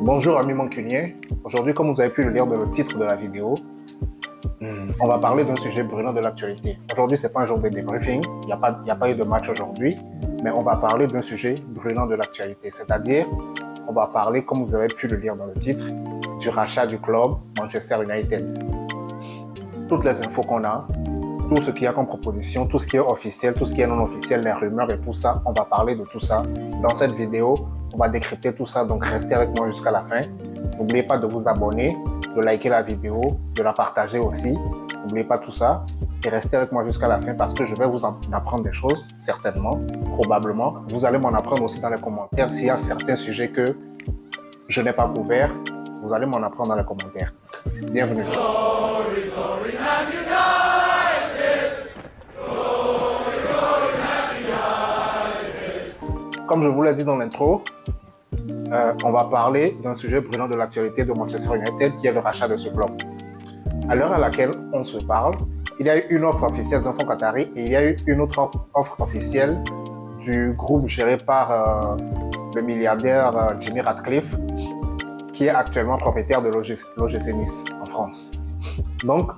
Bonjour amis mancuniers, aujourd'hui comme vous avez pu le lire dans le titre de la vidéo, on va parler d'un sujet brûlant de l'actualité. Aujourd'hui c'est pas un jour de débriefing, il n'y a pas eu de match aujourd'hui, mais on va parler d'un sujet brûlant de l'actualité, c'est-à-dire on va parler, comme vous avez pu le lire dans le titre, du rachat du club Manchester United. Toutes les infos qu'on a, tout ce qu'il y a comme proposition, tout ce qui est officiel, tout ce qui est non officiel, les rumeurs et tout ça, on va parler de tout ça dans cette vidéo. On va décrypter tout ça, donc restez avec moi jusqu'à la fin. N'oubliez pas de vous abonner, de liker la vidéo, de la partager aussi. N'oubliez pas tout ça et restez avec moi jusqu'à la fin parce que je vais vous en apprendre des choses, certainement, probablement. Vous allez m'en apprendre aussi dans les commentaires s'il y a certains sujets que je n'ai pas couverts. Vous allez m'en apprendre dans les commentaires. Bienvenue. Glory, glory, Man United. Glory, glory, Man United. Comme je vous l'ai dit dans l'intro, on va parler d'un sujet brûlant de l'actualité de Manchester United qui est le rachat de ce club. À l'heure à laquelle on se parle, il y a eu une offre officielle d'un fonds qatari et il y a eu une autre offre officielle du groupe géré par le milliardaire Jimmy Ratcliffe qui est actuellement propriétaire de l'OGC Nice en France. Donc,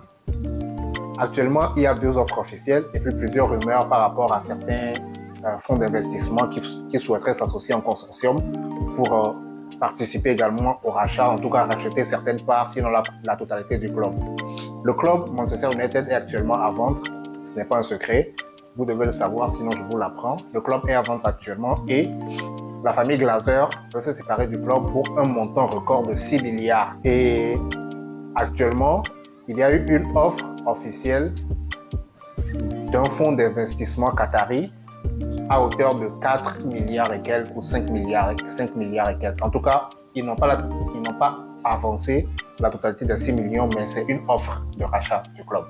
actuellement, il y a deux offres officielles et puis plusieurs rumeurs par rapport à certains fonds d'investissement qui souhaiteraient s'associer en consortium pour participer également au rachat, en tout cas racheter certaines parts, sinon la totalité du club. Le club Manchester United est actuellement à vendre, ce n'est pas un secret, vous devez le savoir, sinon je vous l'apprends. Le club est à vendre actuellement et la famille Glazer veut se séparer du club pour un montant record de 6 milliards. Et actuellement, il y a eu une offre officielle d'un fonds d'investissement qatari à hauteur de 4 milliards et quelques ou 5 milliards et quelques. En tout cas, ils n'ont pas avancé la totalité des 6 millions, mais c'est une offre de rachat du club.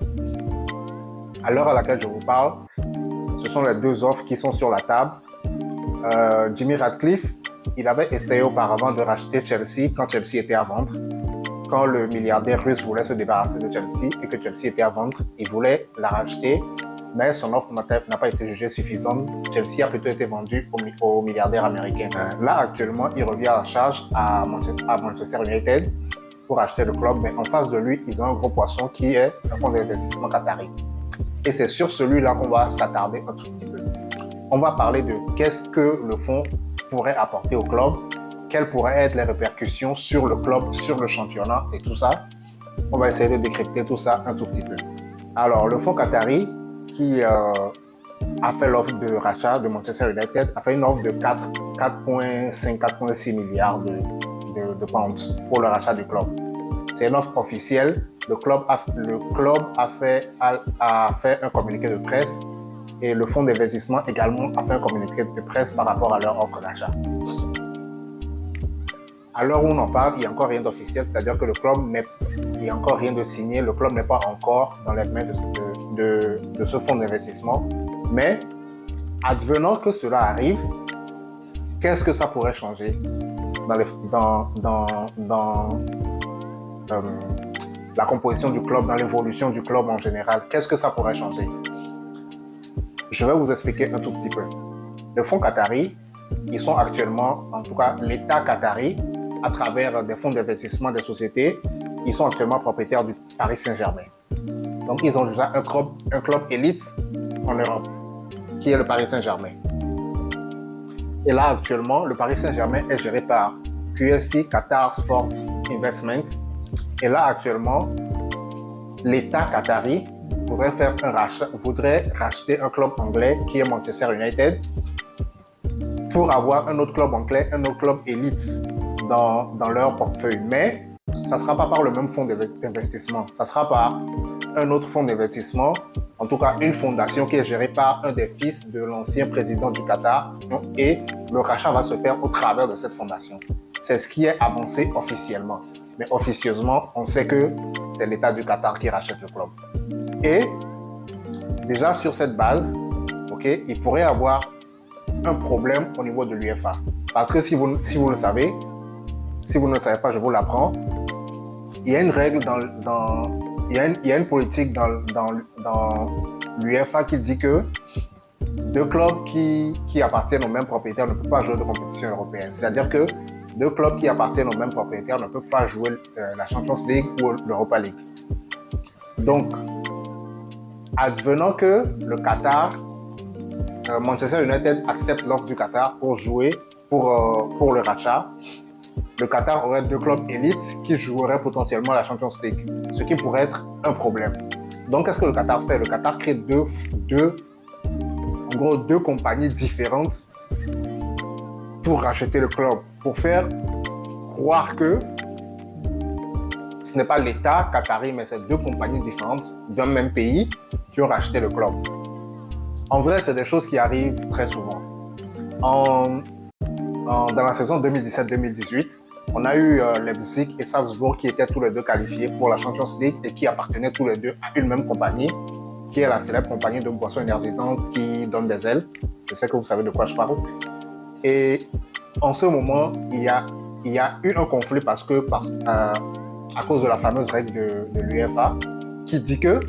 À l'heure à laquelle je vous parle, ce sont les deux offres qui sont sur la table. Jimmy Ratcliffe, il avait essayé auparavant de racheter Chelsea quand Chelsea était à vendre. Quand le milliardaire russe voulait se débarrasser de Chelsea et que Chelsea était à vendre, il voulait la racheter, mais son offre n'a pas été jugée suffisante. Chelsea a plutôt été vendu au milliardaire américain. Là, actuellement, il revient à la charge à Manchester United pour acheter le club, mais en face de lui, ils ont un gros poisson qui est un fonds d'investissement qatari. Et c'est sur celui-là qu'on va s'attarder un tout petit peu. On va parler de qu'est-ce que le fonds pourrait apporter au club, quelles pourraient être les répercussions sur le club, sur le championnat et tout ça. On va essayer de décrypter tout ça un tout petit peu. Alors, le fonds qatari qui a fait l'offre de rachat de Manchester United a fait une offre de 4,6 milliards de pounds pour le rachat du club. C'est une offre officielle. Le club a fait un communiqué de presse et le fonds d'investissement également a fait un communiqué de presse par rapport à leur offre d'achat. À l'heure où on en parle, il n'y a encore rien d'officiel, c'est-à-dire que il n'y a encore rien de signé, le club n'est pas encore dans les mains de ce fonds d'investissement. Mais advenant que cela arrive, qu'est-ce que ça pourrait changer dans la composition du club, dans l'évolution du club en général? Qu'est-ce que ça pourrait changer? Je vais vous expliquer un tout petit peu. Le fonds qatari, ils sont actuellement, en tout cas l'État qatari, à travers des fonds d'investissement des sociétés, ils sont actuellement propriétaires du Paris Saint-Germain. Donc ils ont déjà un club élite en Europe, qui est le Paris Saint-Germain. Et là actuellement, le Paris Saint-Germain est géré par QSI, Qatar Sports Investments. Et là actuellement, l'État qatari voudrait racheter un club anglais qui est Manchester United pour avoir un autre club anglais, un autre club élite dans leur portefeuille. Mais ça ne sera pas par le même fonds d'investissement, ça sera par un autre fonds d'investissement, en tout cas une fondation qui est gérée par un des fils de l'ancien président du Qatar et le rachat va se faire au travers de cette fondation. C'est ce qui est avancé officiellement. Mais officieusement, on sait que c'est l'État du Qatar qui rachète le club. Et déjà sur cette base, il pourrait y avoir un problème au niveau de l'UEFA. Parce que si vous le savez, si vous ne le savez pas, je vous l'apprends, il y a une règle il y a une politique dans l'UEFA qui dit que deux clubs qui appartiennent au même propriétaire ne peuvent pas jouer de compétition européenne. C'est-à-dire que deux clubs qui appartiennent au même propriétaire ne peuvent pas jouer la Champions League ou l'Europa League. Donc, advenant que le Qatar, Manchester United accepte l'offre du Qatar pour jouer pour le rachat, le Qatar aurait deux clubs élites qui joueraient potentiellement la Champions League, ce qui pourrait être un problème. Donc, qu'est-ce que le Qatar fait? Le Qatar crée deux compagnies différentes pour racheter le club, pour faire croire que ce n'est pas l'État qatari, mais c'est deux compagnies différentes d'un même pays qui ont racheté le club. En vrai, c'est des choses qui arrivent très souvent. Dans la saison 2017-2018, on a eu Leipzig et Salzbourg qui étaient tous les deux qualifiés pour la Champions League et qui appartenaient tous les deux à une même compagnie, qui est la célèbre compagnie de boissons énergisantes qui donne des ailes. Je sais que vous savez de quoi je parle. Et en ce moment, il y a eu un conflit à cause de la fameuse règle de l'UEFA qui dit que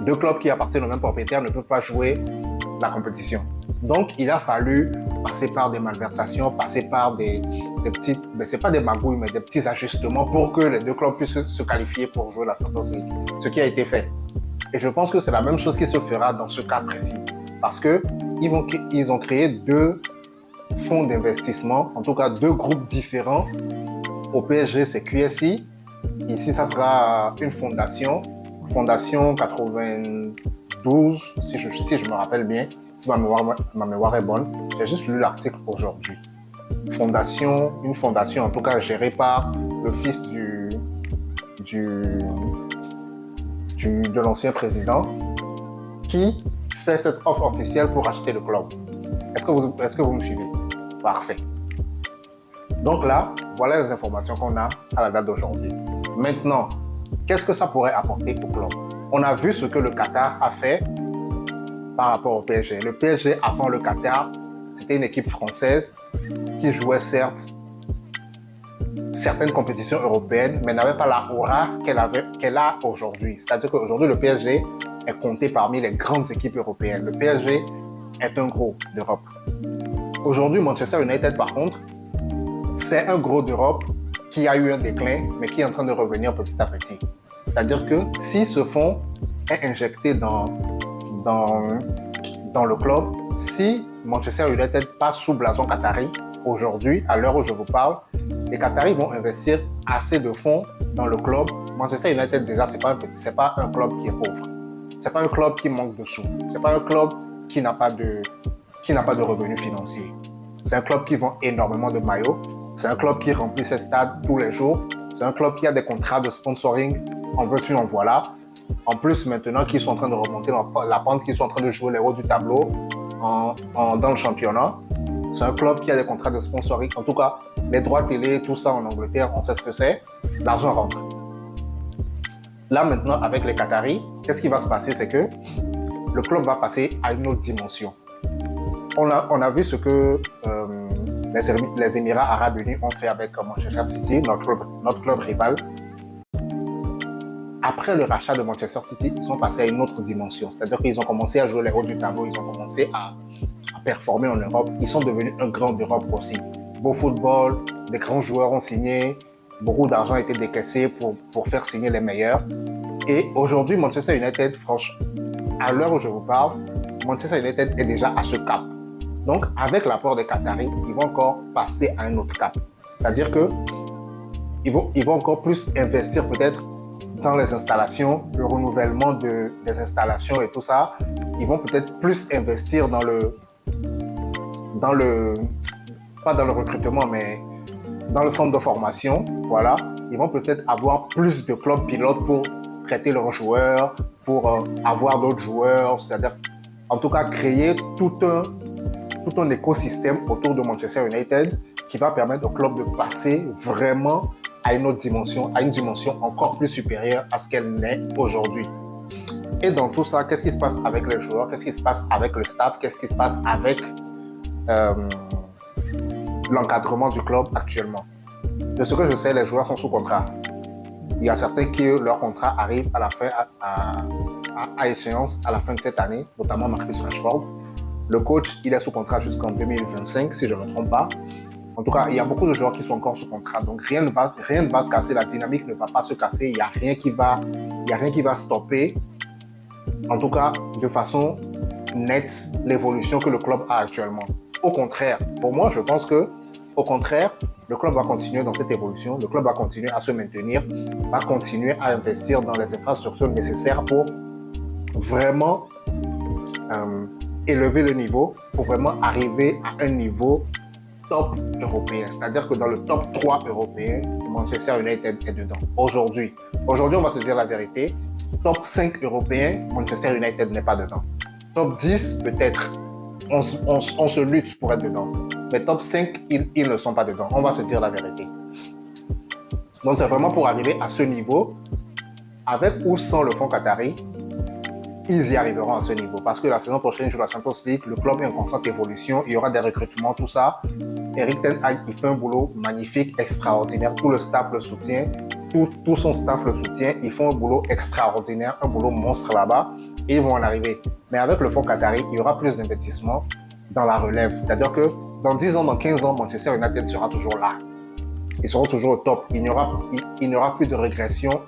deux clubs qui appartiennent au même propriétaire ne peuvent pas jouer la compétition. Donc, il a fallu passer par des malversations, passer par des petites, c'est pas des magouilles, mais des petits ajustements pour que les deux clubs puissent se qualifier pour jouer la Champions League. Ce qui a été fait. Et je pense que c'est la même chose qui se fera dans ce cas précis. Parce que ils ont créé deux fonds d'investissement, en tout cas deux groupes différents. Au PSG, c'est QSI. Ici, ça sera une fondation 92, si je me rappelle bien, si ma mémoire est bonne. J'ai juste lu l'article aujourd'hui. Une fondation en tout cas gérée par le fils de l'ancien président qui fait cette offre officielle pour acheter le club. Est-ce que vous me suivez? Parfait. Donc là, voilà les informations qu'on a à la date d'aujourd'hui. Maintenant, qu'est-ce que ça pourrait apporter au club? On a vu ce que le Qatar a fait par rapport au PSG. Le PSG, avant le Qatar, c'était une équipe française qui jouait certes certaines compétitions européennes, mais n'avait pas la aura qu'elle a aujourd'hui. C'est-à-dire qu'aujourd'hui, le PSG est compté parmi les grandes équipes européennes. Le PSG est un gros d'Europe. Aujourd'hui, Manchester United, par contre, c'est un gros d'Europe qui a eu un déclin, mais qui est en train de revenir petit à petit. C'est-à-dire que si ce fonds est injecté dans le club, si Manchester United passe sous blason qatari, aujourd'hui, à l'heure où je vous parle, les Qataris vont investir assez de fonds dans le club. Manchester United, déjà, c'est pas un club qui est pauvre. C'est pas un club qui manque de sous. C'est pas un club qui n'a pas de revenus financiers. C'est un club qui vend énormément de maillots. C'est un club qui remplit ses stades tous les jours. C'est un club qui a des contrats de sponsoring en veux-tu, en voilà. En plus, maintenant qu'ils sont en train de remonter la pente, qu'ils sont en train de jouer les hauts du tableau dans le championnat. C'est un club qui a des contrats de sponsoring. En tout cas, les droits télé, tout ça en Angleterre, on sait ce que c'est. L'argent rentre. Là, maintenant, avec les Qataris, qu'est-ce qui va se passer? C'est que le club va passer à une autre dimension. On a vu ce que les Émirats Arabes Unis ont fait avec Manchester City, notre club rival. Après le rachat de Manchester City, ils sont passés à une autre dimension. C'est-à-dire qu'ils ont commencé à jouer les hauts du tableau, ils ont commencé à performer en Europe. Ils sont devenus un grand d'Europe aussi. Beau football, des grands joueurs ont signé, beaucoup d'argent a été décaissé pour faire signer les meilleurs. Et aujourd'hui, Manchester United, franchement, à l'heure où je vous parle, Manchester United est déjà à ce cap. Donc, avec l'apport des Qataris, ils vont encore passer à un autre cap. C'est-à-dire que ils vont encore plus investir peut-être dans les installations, le renouvellement des installations et tout ça. Ils vont peut-être plus investir pas dans le recrutement, mais dans le centre de formation. Voilà. Ils vont peut-être avoir plus de clubs pilotes pour traiter leurs joueurs, pour avoir d'autres joueurs. C'est-à-dire, en tout cas, créer tout un écosystème autour de Manchester United qui va permettre au club de passer vraiment à une autre dimension, à une dimension encore plus supérieure à ce qu'elle n'est aujourd'hui. Et dans tout ça, qu'est-ce qui se passe avec les joueurs? Qu'est-ce qui se passe avec le staff? Qu'est-ce qui se passe avec l'encadrement du club actuellement? De ce que je sais, les joueurs sont sous contrat. Il y a certains qui, leur contrat arrive à la fin, à échéance à la fin de cette année, notamment Marcus Rashford. Le coach, il est sous contrat jusqu'en 2025, si je ne me trompe pas. En tout cas, il y a beaucoup de joueurs qui sont encore sous contrat. Donc, rien ne va se casser. La dynamique ne va pas se casser. Il n'y a rien qui va stopper, en tout cas, de façon nette, l'évolution que le club a actuellement. Au contraire, pour moi, je pense que, au contraire, le club va continuer dans cette évolution. Le club va continuer à se maintenir, va continuer à investir dans les infrastructures nécessaires pour vraiment élever le niveau, pour vraiment arriver à un niveau top européen. C'est-à-dire que dans le top 3 européen, Manchester United est dedans. Aujourd'hui, on va se dire la vérité. Top 5 européen, Manchester United n'est pas dedans. Top 10, peut-être. On se lutte pour être dedans. Mais top 5, ils ne sont pas dedans. On va se dire la vérité. Donc, c'est vraiment pour arriver à ce niveau, avec ou sans le fonds qatari, ils y arriveront à ce niveau. Parce que la saison prochaine, je joue la Champions League, le club est en constante évolution, il y aura des recrutements, tout ça. Eric Ten Hag, il fait un boulot magnifique, extraordinaire. Tout le staff le soutient, tout son staff le soutient. Ils font un boulot extraordinaire, un boulot monstre là-bas. Et ils vont en arriver. Mais avec le fonds qatari, il y aura plus d'investissement dans la relève. C'est-à-dire que dans 10 ans, dans 15 ans, Manchester United sera toujours là. Ils seront toujours au top. Il n'y aura plus de régression.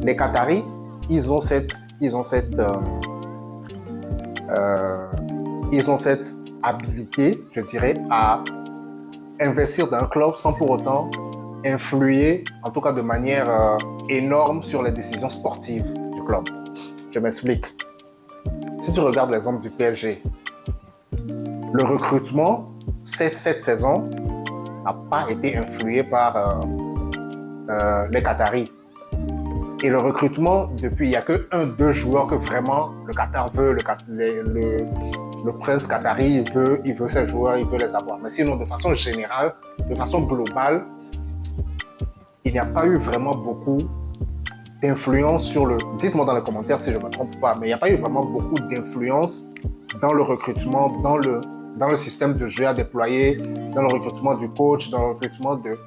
Les Qataris, ils ont cette habilité, je dirais, à investir dans un club sans pour autant influer, en tout cas de manière énorme, sur les décisions sportives du club. Je m'explique. Si tu regardes l'exemple du PSG, le recrutement, cette saison, n'a pas été influé par les Qataris. Et le recrutement, depuis, il n'y a que 1-2 joueurs que vraiment le Qatar veut, le prince qatari, il veut ces joueurs, il veut les avoir. Mais sinon, de façon générale, de façon globale, il n'y a pas eu vraiment beaucoup d'influence sur le... Dites-moi dans les commentaires si je ne me trompe pas, mais il n'y a pas eu vraiment beaucoup d'influence dans le recrutement, dans le système de jeu à déployer, dans le recrutement du coach, dans le recrutement de...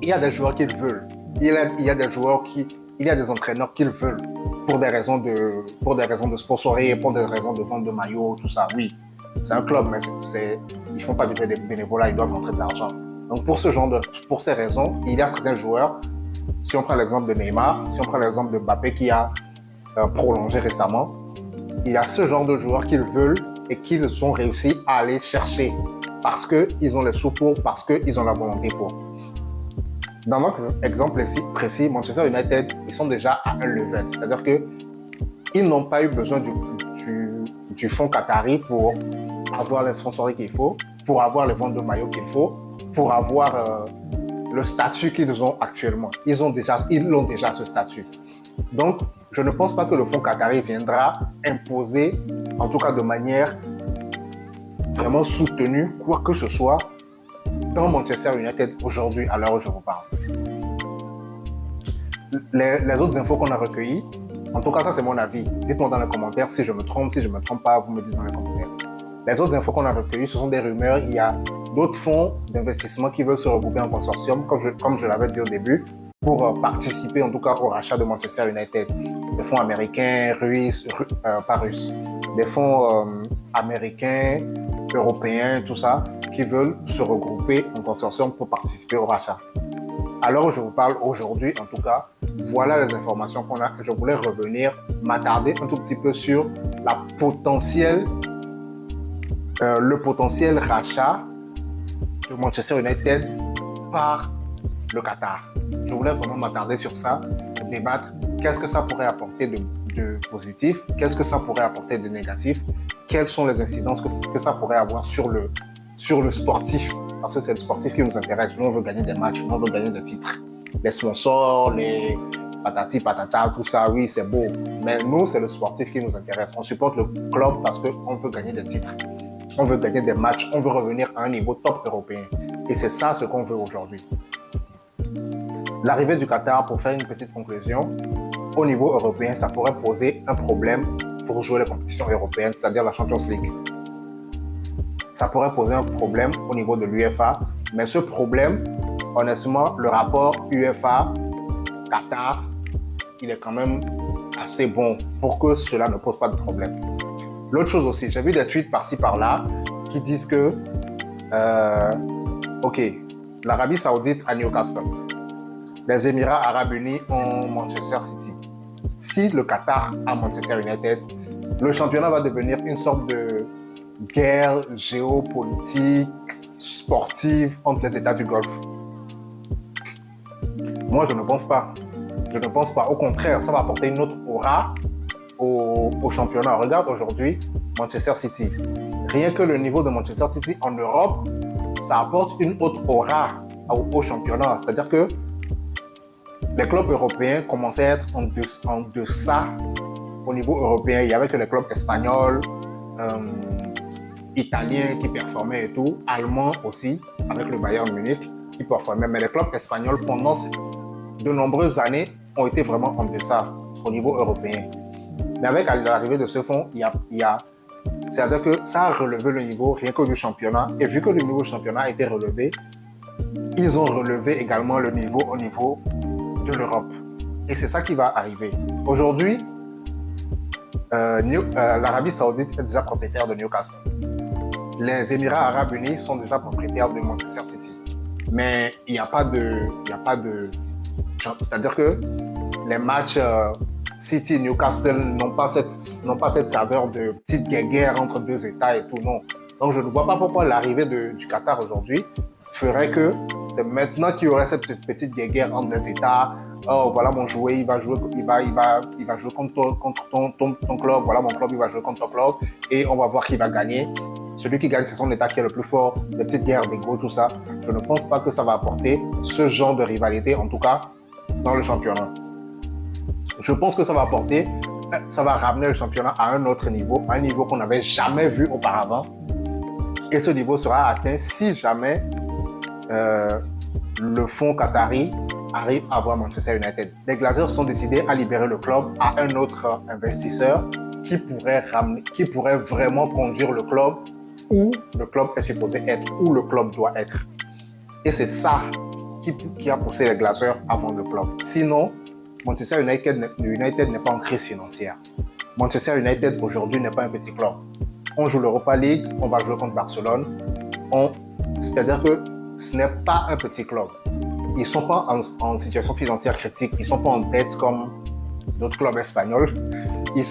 Il y a des joueurs qui le veulent. Il y a des entraîneurs qui le veulent pour des raisons de sponsoring, pour des raisons de vente de maillots, tout ça. Oui, c'est un club, mais ils font pas du bénévolat, ils doivent rentrer de l'argent. Donc pour ces raisons, il y a certains joueurs. Si on prend l'exemple de Neymar, si on prend l'exemple de Mbappé qui a prolongé récemment, il y a ce genre de joueurs qu'ils veulent et qu'ils ont réussi à aller chercher parce qu'ils ont les sous pour, parce qu'ils ont la volonté pour. Dans notre exemple précis, Manchester United, ils sont déjà à un level. C'est-à-dire qu'ils n'ont pas eu besoin du fonds qatari pour avoir les sponsoring qu'il faut, pour avoir les ventes de maillots qu'il faut, pour avoir le statut qu'ils ont actuellement. Ils l'ont déjà ce statut. Donc, je ne pense pas que le fonds qatari viendra imposer, en tout cas de manière vraiment soutenue, quoi que ce soit, dans Manchester United aujourd'hui, à l'heure où je vous parle. Les autres infos qu'on a recueillies, en tout cas ça c'est mon avis, dites-moi dans les commentaires si je me trompe, si je ne me trompe pas, vous me dites dans les commentaires. Les autres infos qu'on a recueillies, ce sont des rumeurs, il y a d'autres fonds d'investissement qui veulent se regrouper en consortium, comme je l'avais dit au début, pour participer en tout cas au rachat de Manchester United. Des fonds américains, pas russes, des fonds américains, européens, tout ça, qui veulent se regrouper en consortium pour participer au rachat. Alors je vous parle aujourd'hui, en tout cas, voilà les informations qu'on a. Je voulais revenir, m'attarder un tout petit peu sur le potentiel rachat de Manchester United par le Qatar. Je voulais vraiment m'attarder sur ça, débattre qu'est-ce que ça pourrait apporter de positif, qu'est-ce que ça pourrait apporter de négatif, quelles sont les incidences que ça pourrait avoir sur le sportif, parce que c'est le sportif qui nous intéresse. Nous, on veut gagner des matchs, nous, on veut gagner des titres. Les sponsors, les patati patata, tout ça, oui, c'est beau. Mais nous, c'est le sportif qui nous intéresse. On supporte le club parce qu'on veut gagner des titres. On veut gagner des matchs, on veut revenir à un niveau top européen. Et c'est ça ce qu'on veut aujourd'hui. L'arrivée du Qatar, pour faire une petite conclusion, au niveau européen, ça pourrait poser un problème pour jouer les compétitions européennes, c'est-à-dire la Champions League. Ça pourrait poser un problème au niveau de l'UEFA, mais ce problème, honnêtement, le rapport UEFA-Qatar, il est quand même assez bon pour que cela ne pose pas de problème. L'autre chose aussi, j'ai vu des tweets par-ci par-là qui disent que Ok, l'Arabie Saoudite a Newcastle. Les Émirats Arabes Unis ont Manchester City. Si le Qatar a Manchester United, le championnat va devenir une sorte de guerre géopolitique, sportive entre les États du Golfe. Moi, je ne pense pas. Je ne pense pas. Au contraire, ça va apporter une autre aura au championnat. Regarde aujourd'hui Manchester City. Rien que le niveau de Manchester City en Europe, ça apporte une autre aura au championnat. C'est-à-dire que les clubs européens commençaient à être en deçà au niveau européen. Il y avait que les clubs espagnols, italiens qui performaient et tout, allemands aussi, avec le Bayern Munich qui performaient. Mais les clubs espagnols, pendant de nombreuses années, ont été vraiment en deçà au niveau européen. Mais avec l'arrivée de ce fonds, c'est-à-dire que ça a relevé le niveau rien que du championnat. Et vu que le niveau du championnat a été relevé, ils ont relevé également le niveau au niveau de l'Europe. Et c'est ça qui va arriver. Aujourd'hui, l'Arabie Saoudite est déjà propriétaire de Newcastle. Les Émirats Arabes Unis sont déjà propriétaires de Manchester City. Mais il n'y a pas de... C'est-à-dire que les matchs City-Newcastle n'ont pas cette saveur de petite guerre entre deux États et tout, non. Donc je ne vois pas pourquoi l'arrivée du Qatar aujourd'hui ferait que c'est maintenant qu'il y aurait cette petite guerre entre les États. Oh, voilà mon joueur, il va jouer contre ton club. Voilà mon club, il va jouer contre ton club. Et on va voir qui va gagner. Celui qui gagne, c'est son État qui est le plus fort. Les petites guerres d'ego, tout ça. Je ne pense pas que ça va apporter ce genre de rivalité, en tout cas, dans le championnat. Je pense que ça va ramener le championnat à un autre niveau, un niveau qu'on n'avait jamais vu auparavant. Et ce niveau sera atteint si jamais le fonds qatari arrive à avoir Manchester United. Les Glazers sont décidés à libérer le club à un autre investisseur qui pourrait vraiment conduire le club où le club est supposé être, où le club doit être. Et c'est ça qui a poussé les Glazers à vendre le club. Sinon, Manchester United n'est pas en crise financière. Manchester United aujourd'hui n'est pas un petit club. On joue l'Europa League, on va jouer contre Barcelone. C'est-à-dire que ce n'est pas un petit club. Ils ne sont pas en situation financière critique. Ils ne sont pas en dette comme d'autres clubs espagnols. Ils ne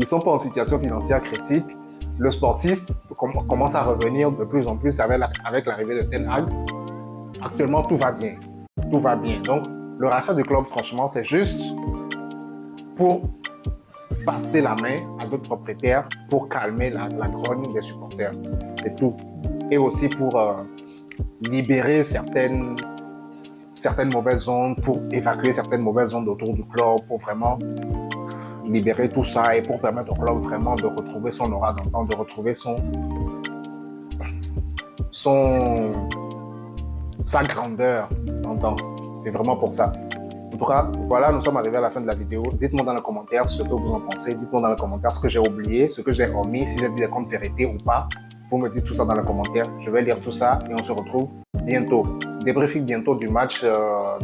sont pas en situation financière critique. Le sportif commence à revenir de plus en plus avec l'arrivée de Ten Hag. Actuellement, tout va bien. Tout va bien. Donc, le rachat du club, franchement, c'est juste pour passer la main à d'autres propriétaires pour calmer la grogne des supporters. C'est tout. Et aussi pour libérer certaines mauvaises ondes, pour évacuer certaines mauvaises ondes autour du club, pour vraiment libérer tout ça et pour permettre au club vraiment de retrouver son aura d'antan, de retrouver sa grandeur d'antan. C'est vraiment pour ça. En tout cas, voilà, nous sommes arrivés à la fin de la vidéo. Dites-moi dans les commentaires ce que vous en pensez. Dites-moi dans les commentaires ce que j'ai oublié, ce que j'ai omis, si j'ai dit des comptes vérités ou pas. Vous me dites tout ça dans les commentaires. Je vais lire tout ça et on se retrouve bientôt. Débriefing bientôt du match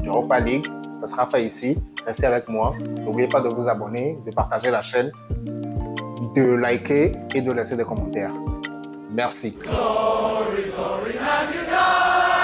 d'Europa League. Ça sera fait ici. Restez avec moi. N'oubliez pas de vous abonner, de partager la chaîne, de liker et de laisser des commentaires. Merci. Glory, glory, Man United!